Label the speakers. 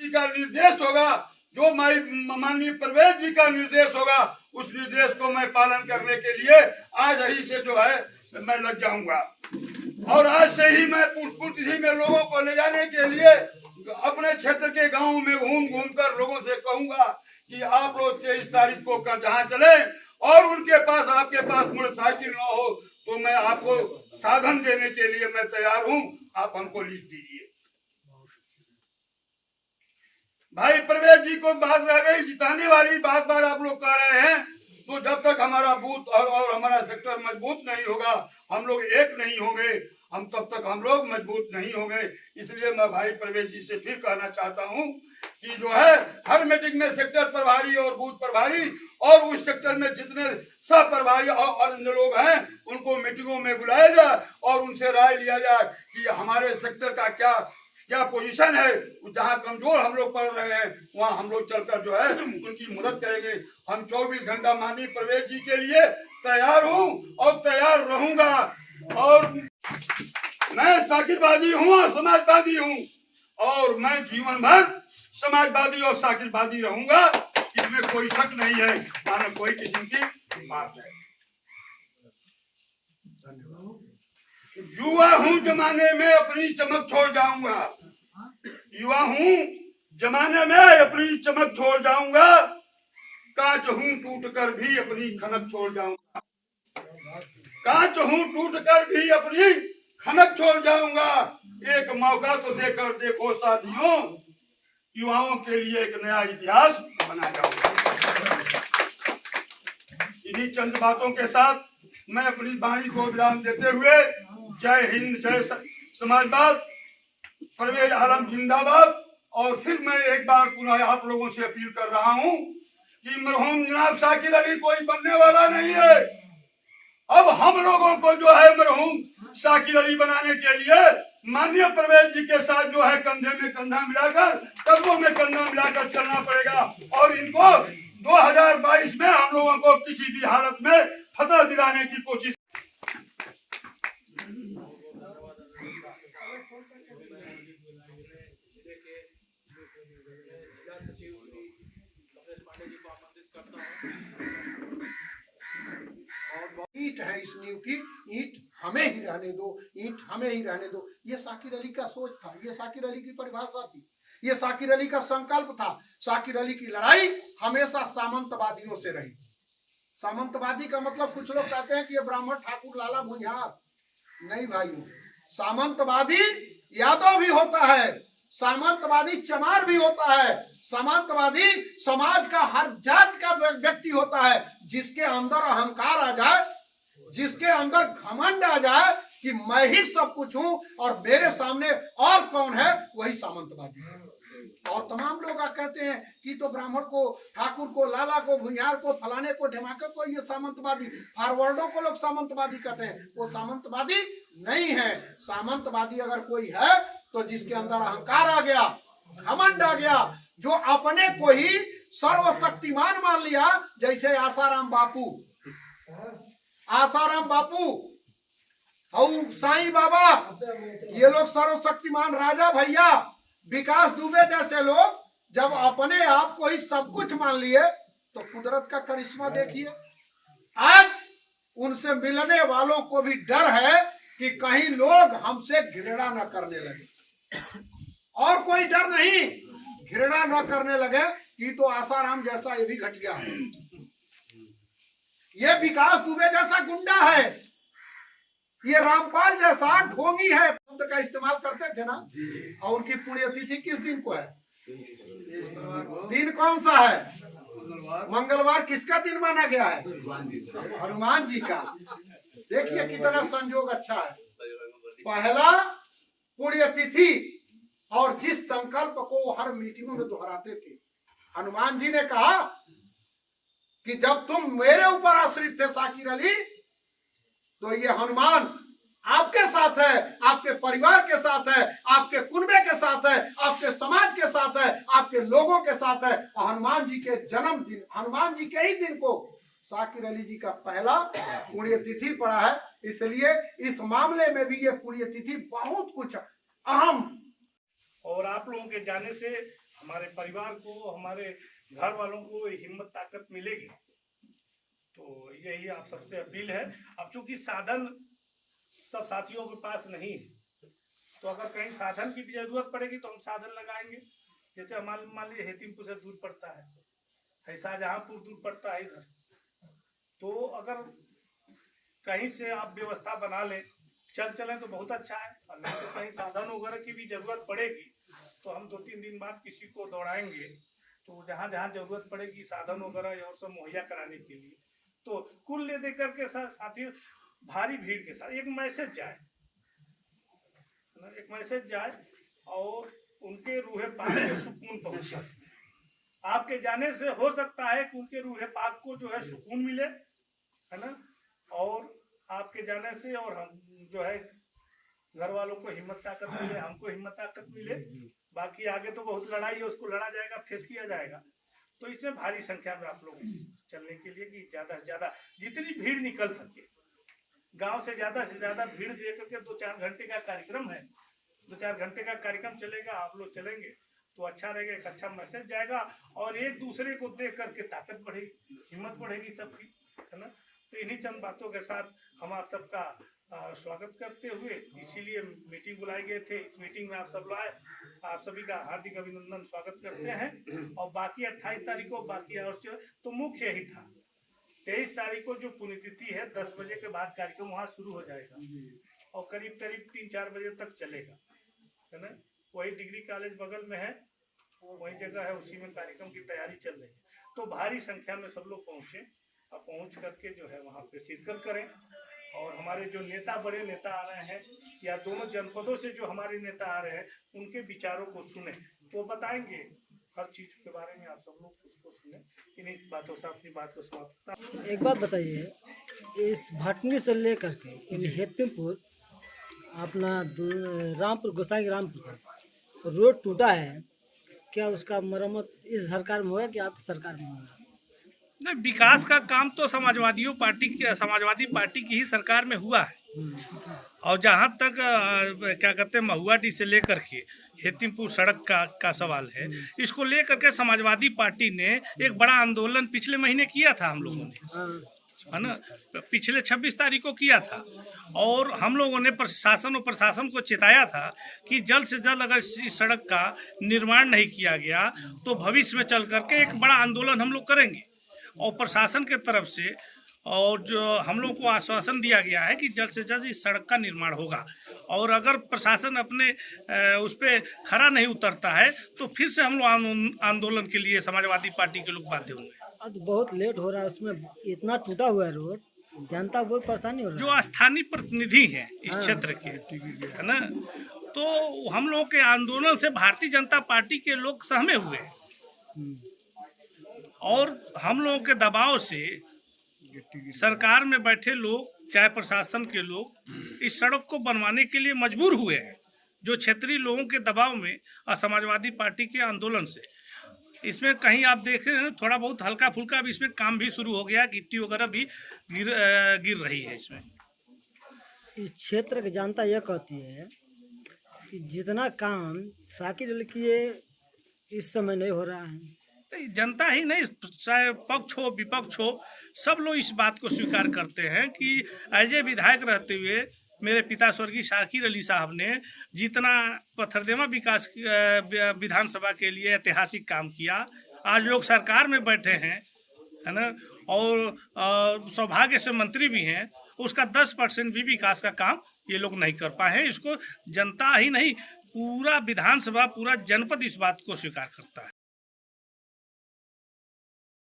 Speaker 1: का निर्देश होगा, जो माननीय परवेज जी का निर्देश होगा, उस निर्देश को मैं पालन करने के लिए आज ही से जो है मैं लग जाऊंगा। और आज से ही मैं पुष्प तिथि में लोगों को ले जाने के लिए अपने क्षेत्र के गांव में घूम घूम कर लोगों से कहूंगा कि आप लोग 23 तारीख को जहां चले और उनके पास आपके पास मोटरसाइकिल न हो तो मैं आपको साधन देने के लिए मैं तैयार हूं, आप हमको लिस्ट दीजिए। भाई परवेज जी को बात रह गई जिताने वाली, बात बार आप लोग कह रहे हैं, तो जब तक हमारा बूथ और हमारा सेक्टर मजबूत नहीं होगा, हम लोग एक नहीं होंगे, तब तक हम लोग मजबूत नहीं होंगे। इसलिए मैं भाई परवेज जी से फिर कहना चाहता हूं कि जो है हर मीटिंग में सेक्टर प्रभारी और बूथ प्रभारी और उस सेक्टर में जितने सब प्रभारी और अन्य लोग हैं उनको मीटिंगों में बुलाया जाए और उनसे राय लिया जाए कि हमारे सेक्टर का क्या पोजीशन है, जहाँ कमजोर हम लोग पड़ रहे हैं वहाँ हम लोग चलकर जो है उनकी मदद करेंगे। हम 24 घंटा माननीय परवेज जी के लिए तैयार हूँ और तैयार रहूंगा। और मैं साकिरवादी हूँ और समाजवादी हूँ और मैं जीवन भर समाजवादी और साकिरवादी रहूंगा, इसमें कोई शक नहीं है, मानो कोई किस्म की बात है। युवा हूँ जमाने में अपनी चमक छोड़ जाऊंगा, युवा हूँ जमाने में अपनी चमक छोड़ जाऊंगा, कांच हूँ टूट कर भी अपनी खनक छोड़ जाऊंगा, कांच हूँ टूट कर भी अपनी खनक छोड़ जाऊंगा। एक मौका तो देकर देखो साथियों, युवाओं के लिए एक नया इतिहास बना जाऊंगा। इन्हीं चंद बातों के साथ मैं अपनी वाणी को विराम देते हुए जय हिंद जय समाजवाद, परवेज आलम जिंदाबाद। और फिर मैं एक बार पुनः आप लोगों से अपील कर रहा हूं कि मरहूम जनाब शाकिर अली कोई बनने वाला नहीं है। अब हम लोगों को जो है मरहूम शाकिर अली बनाने के लिए माननीय परवेज जी के साथ जो है कंधे में कंधा मिलाकर, कदमों में कंधा मिलाकर चलना पड़ेगा और इनको 2022 में हम लोगों को किसी भी हालत में फतह दिलाने की कोशिश।
Speaker 2: ईंट है इस नींव की, ईंट हमें ही रहने दो, ईंट हमें ही रहने दो। ये शाकिर अली का सोच था, ये शाकिर अली की परिभाषा थी, ये शाकिर अली का संकल्प था। शाकिर अली की लड़ाई हमेशा सामंतवादियों से रही। सामंतवादी का मतलब कुछ लोग कहते हैं कि ये ब्राह्मण ठाकुर लाला भुइयार, नहीं भाइयों, सामंतवादी यादव भी होता है, सामंतवादी चमार भी होता है, सामंतवादी समाज का हर जात का व्यक्ति होता है। जिसके अंदर अहंकार आ जाए, जिसके अंदर घमंड आ जाए कि मैं ही सब कुछ हूं और मेरे सामने और कौन है, वही सामंतवादी है। और तमाम लोग कहते हैं कि तो ब्राह्मण को, ठाकुर को, लाला को, भुइयार को, फलाने को, ढमाके को ये सामंतवादी, फॉरवर्डों को लोग सामंतवादी कहते हैं, वो सामंतवादी नहीं है। सामंतवादी अगर कोई है तो जिसके अंदर अहंकार आ गया, घमंड आ गया, जो अपने को ही सर्वशक्तिमान मान लिया, जैसे आसाराम बापू, आसाराम बापू और साईं बाबा, ये लोग सर्वशक्तिमान, राजा भैया, विकास दुबे जैसे लोग जब अपने आप को ही सब कुछ मान लिए तो कुदरत का करिश्मा देखिए। आज उनसे मिलने वालों को भी डर है कि कहीं लोग हमसे घृणा न करने लगे, और कोई डर नहीं, घृणा न करने लगे कि तो आसाराम जैसा ये भी घटिया है, ये विकास दुबे जैसा गुंडा है, ये रामपाल जैसा ढोंगी है, शब्द का इस्तेमाल करते थे ना। और उनकी पुण्यतिथि किस दिन को है? दिन कौन सा है? मंगलवार। किसका दिन माना गया है? हनुमान जी का। देखिए कितना संयोग अच्छा है, पहला पुण्यतिथि, और जिस संकल्प को हर मीटिंगों में दोहराते थे। हनुमान जी ने कहा कि जब तुम मेरे ऊपर आश्रित थे शाकिर अली, तो ये हनुमान आपके साथ है, आपके परिवार के साथ है, आपके कुनबे के साथ है, आपके समाज के साथ है, आपके लोगों के साथ है। और हनुमान जी के जन्मदिन, हनुमान जी के ही दिन को शाकिर अली जी का पहला पुण्यतिथि पड़ा है। इसलिए इस मामले में भी ये पुण्यतिथि बहुत कुछ अहम।
Speaker 3: और आप लोगों के जाने से हमारे परिवार को, हमारे घर वालों को हिम्मत ताकत मिलेगी। तो यही आप सबसे अपील है। अब चूंकि साधन सब साथियों के पास नहीं है, तो अगर कहीं साधन की भी जरूरत पड़ेगी तो हम साधन लगाएंगे। जैसे मान लीजिए हेतिमपुर से दूर पड़ता है, शाहजहांपुर दूर पड़ता है इधर, तो अगर कहीं से आप व्यवस्था बना लें, चलें तो बहुत अच्छा है। और नहीं तो कहीं साधन वगैरह की भी जरूरत पड़ेगी तो हम 2-3 दिन बाद किसी को दौड़ाएंगे, तो जहाँ जहाँ जरूरत पड़ेगी साधन वगैरह और सब मुहैया कराने के लिए, तो कुल ले दे करके साथियों भारी भीड़ के साथ एक मैसेज जाए और उनके रूहे पाक को सुकून पहुंचे। आपके जाने से हो सकता है कि उनके रूहे पाक को जो है सुकून मिले, है ना, और आपके जाने से और हम जो है घर वालों को हिम्मत ताकत मिले, हमको हिम्मत ताकत मिले। बाकी आगे तो बहुत लड़ाई है, उसको लड़ा जाएगा, फेस किया जाएगा। तो इसमें भारी संख्या में आप लोग चलने के लिए कि ज्यादा से ज्यादा जितनी भीड़ निकल सके, गांव से ज्यादा भीड़ लेकर के 2-4 घंटे का कार्यक्रम है, 2-4 घंटे का कार्यक्रम चलेगा, आप लोग चलेंगे तो अच्छा रहेगा, एक अच्छा मैसेज जाएगा और एक दूसरे को देख करके ताकत बढ़ेगी, हिम्मत बढ़ेगी सबकी, है ना। तो इन्हीं चंद बातों के साथ हम आप सबका स्वागत करते हुए इसीलिए मीटिंग बुलाए गए थे। इस मीटिंग में आप सब आए, आप सभी का हार्दिक अभिनंदन स्वागत करते हैं। और बाकी 28 तारीख को बाकी और तो मुख्य यही था। 23 तारीख को जो पुण्यतिथि है 10 बजे के बाद कार्यक्रम वहाँ शुरू हो जाएगा और करीब 3-4 बजे तक चलेगा, है ना। वही डिग्री कॉलेज बगल में है, वही जगह है, उसी में कार्यक्रम की तैयारी चल रही है। तो भारी संख्या में सब लोग पहुँचे और पहुँच करके जो है वहाँ पे शिरकत करें। और हमारे जो बड़े नेता आ रहे हैं या दोनों जनपदों से जो हमारे नेता आ रहे हैं उनके विचारों को सुने, तो बताएंगे हर चीज के बारे में, आप सब लोग उसको सुने। इन्हीं बातों से अपनी बात को समाप्त।
Speaker 4: एक बात बताइए, इस भटनी से लेकर के हेतिमपुर अपना रामपुर गोसाई रामपुर का रोड टूटा है, क्या उसका मरम्मत इस सरकार में होगा कि आपकी सरकार में होगा?
Speaker 3: नहीं, विकास का काम तो समाजवादी पार्टी की ही सरकार में हुआ है। और जहाँ तक क्या कहते हैं महुआडीह से लेकर के हेतिमपुर सड़क का सवाल है, इसको लेकर के समाजवादी पार्टी ने एक बड़ा आंदोलन पिछले महीने किया था हम लोगों ने, है ना, पिछले 26 तारीख को किया था। और हम लोगों ने प्रशासन को चेताया था कि जल्द से जल्द अगर इस सड़क का निर्माण नहीं किया गया तो भविष्य में चल करके एक बड़ा आंदोलन हम लोग करेंगे। और प्रशासन के तरफ से और जो हम लोग को आश्वासन दिया गया है कि जल्द से जल्द इस सड़क का निर्माण होगा। और अगर प्रशासन अपने उस पर खरा नहीं उतरता है तो फिर से हम लोग आंदोलन के लिए समाजवादी पार्टी के लोग बाध्य होंगे।
Speaker 4: अब बहुत लेट हो रहा है, उसमें इतना टूटा हुआ है रोड, जनता को बहुत परेशानी हो रहा है।
Speaker 3: जो स्थानीय प्रतिनिधि हैं इस क्षेत्र के, है ना, तो हम लोग के आंदोलन से भारतीय जनता पार्टी के लोग सहमे हुए हैं और हम लोगों के दबाव से सरकार में बैठे लोग, चाहे प्रशासन के लोग, इस सड़क को बनवाने के लिए मजबूर हुए हैं, जो क्षेत्रीय लोगों के दबाव में और समाजवादी पार्टी के आंदोलन से। इसमें कहीं आप देख रहे हैं थोड़ा बहुत हल्का फुल्का भी इसमें काम भी शुरू हो गया, गिट्टी वगैरह भी गिर रही है इसमें।
Speaker 4: इस क्षेत्र की जनता यह कहती है कि जितना काम साकिर अली किए इस समय नहीं हो रहा है।
Speaker 3: तो जनता ही नहीं, चाहे पक्ष हो विपक्ष हो, सब लोग इस बात को स्वीकार करते हैं कि एज ए विधायक रहते हुए मेरे पिता स्वर्गीय शाकिर अली साहब ने जितना पथरदेवा विकास विधानसभा के लिए ऐतिहासिक काम किया, आज लोग सरकार में बैठे हैं, है ना, और सौभाग्य से मंत्री भी हैं, उसका 10% भी विकास का काम ये लोग नहीं कर पाए हैं। इसको जनता ही नहीं, पूरा विधानसभा, पूरा जनपद इस बात को स्वीकार करता है।